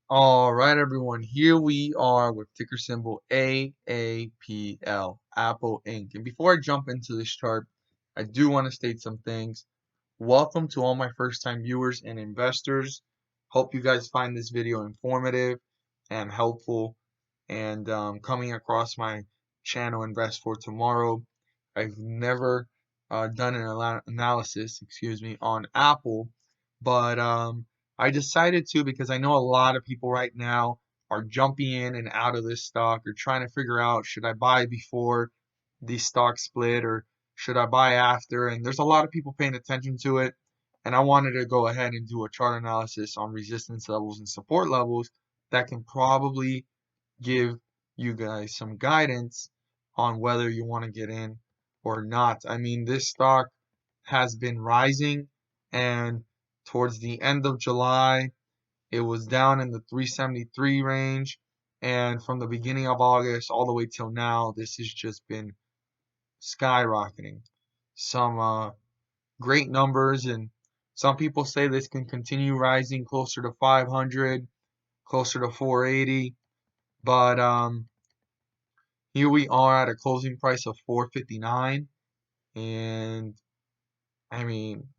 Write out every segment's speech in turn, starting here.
All right, everyone. Here we are with ticker symbol AAPL, Apple Inc. And before I jump into this chart, I do want to state some things. Welcome to all my first-time viewers and investors. Hope you guys find this video informative and helpful. And coming across my channel, Invest for Tomorrow, I've never done an analysis, on Apple, but I decided to because I know a lot of people right now are jumping in and out of this stock or trying to figure out, should I buy before the stock split or should I buy after? And there's a lot of people paying attention to it. And I wanted to go ahead and do a chart analysis on resistance levels and support levels that can probably give you guys some guidance on whether you want to get in or not. I mean, this stock has been rising, and towards the end of July, it was down in the 373 range. And from the beginning of August all the way till now, this has just been skyrocketing. Some great numbers, and some people say this can continue rising closer to 500, closer to 480. But here we are at a closing price of 459, and I mean,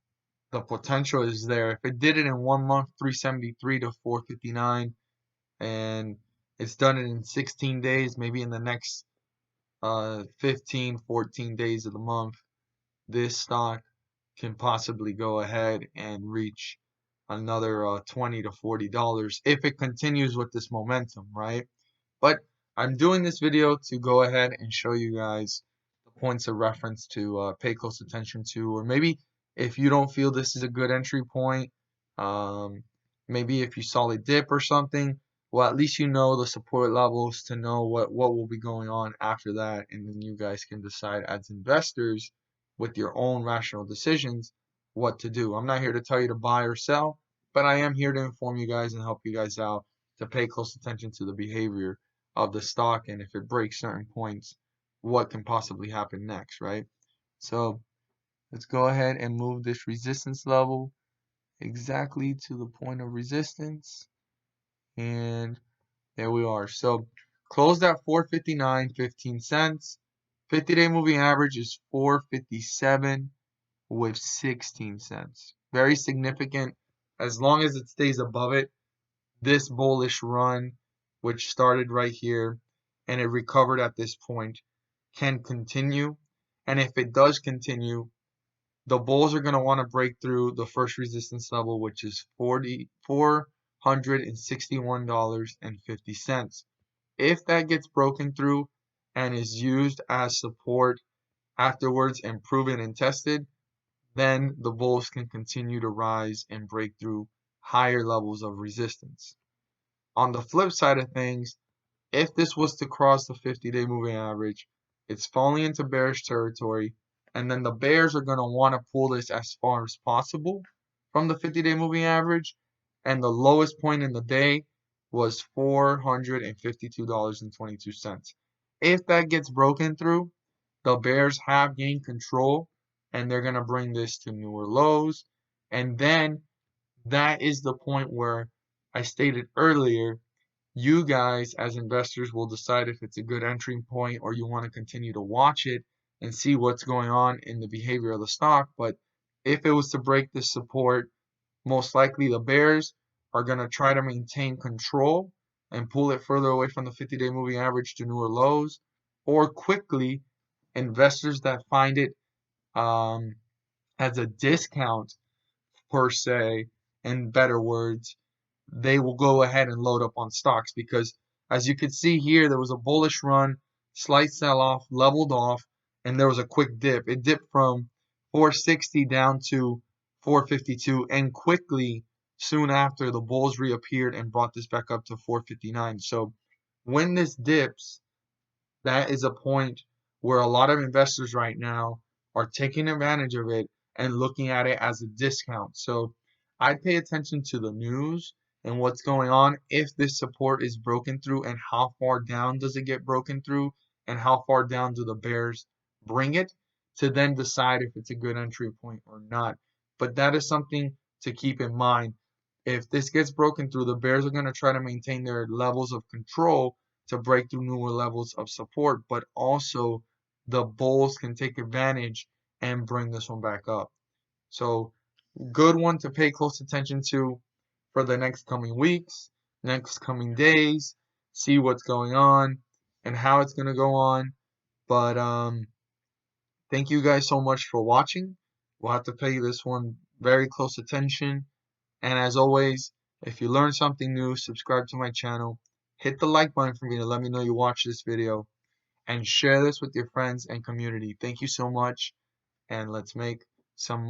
the potential is there. If it did it in 1 month, 373 to 459, and it's done it in 16 days, maybe in the next 15, 14 days of the month, this stock can possibly go ahead and reach another $20 to $40 if it continues with this momentum, right? But I'm doing this video to go ahead and show you guys the points of reference to pay close attention to, or maybe if you don't feel this is a good entry point, um, maybe if you saw a dip or something, well, at least you know the support levels to know what will be going on after that, and then you guys can decide as investors with your own rational decisions what to do. I'm not here to tell you to buy or sell, but I am here to inform you guys and help you guys out to pay close attention to the behavior of the stock, and if it breaks certain points, what can possibly happen next, right? So let's go ahead and move this resistance level exactly to the point of resistance, and there we are. So closed at 459.15 cents. 50-day moving average is 457 with 16 cents. Very significant. As long as it stays above it, this bullish run, which started right here and it recovered at this point, can continue. And if it does continue, the bulls are going to want to break through the first resistance level, which is $461.50. If that gets broken through and is used as support afterwards and proven and tested, then the bulls can continue to rise and break through higher levels of resistance. On the flip side of things, if this was to cross the 50-day moving average, it's falling into bearish territory, and then the bears are going to want to pull this as far as possible from the 50-day moving average, and the lowest point in the day was $452.22. If that gets broken through, the bears have gained control, and they're going to bring this to newer lows, and then that is the point where I stated earlier, you guys as investors will decide if it's a good entry point or you want to continue to watch it and see what's going on in the behavior of the stock. But if it was to break this support, most likely the bears are going to try to maintain control and pull it further away from the 50-day moving average to newer lows, or quickly investors that find it um, as a discount per se, in better words, they will go ahead and load up on stocks, because as you can see here, there was a bullish run, slight sell-off, leveled off, and there was a quick dip. It dipped from 460 down to 452, and quickly soon after the bulls reappeared and brought this back up to 459. So when this dips, that is a point where a lot of investors right now are taking advantage of it and looking at it as a discount. So I'd pay attention to the news and what's going on if this support is broken through, and how far down does it get broken through, and how far down do the bears bring it, to then decide if it's a good entry point or not. But that is something to keep in mind. If this gets broken through, the bears are going to try to maintain their levels of control to break through newer levels of support, but also the bulls can take advantage and bring this one back up. So good one to pay close attention to for the next coming weeks, next coming days, see what's going on and how it's going to go on. But thank you guys so much for watching. We'll have to pay this one very close attention. And as always, if you learned something new, subscribe to my channel. Hit the like button for me to let me know you watched this video. And share this with your friends and community. Thank you so much. And let's make some money.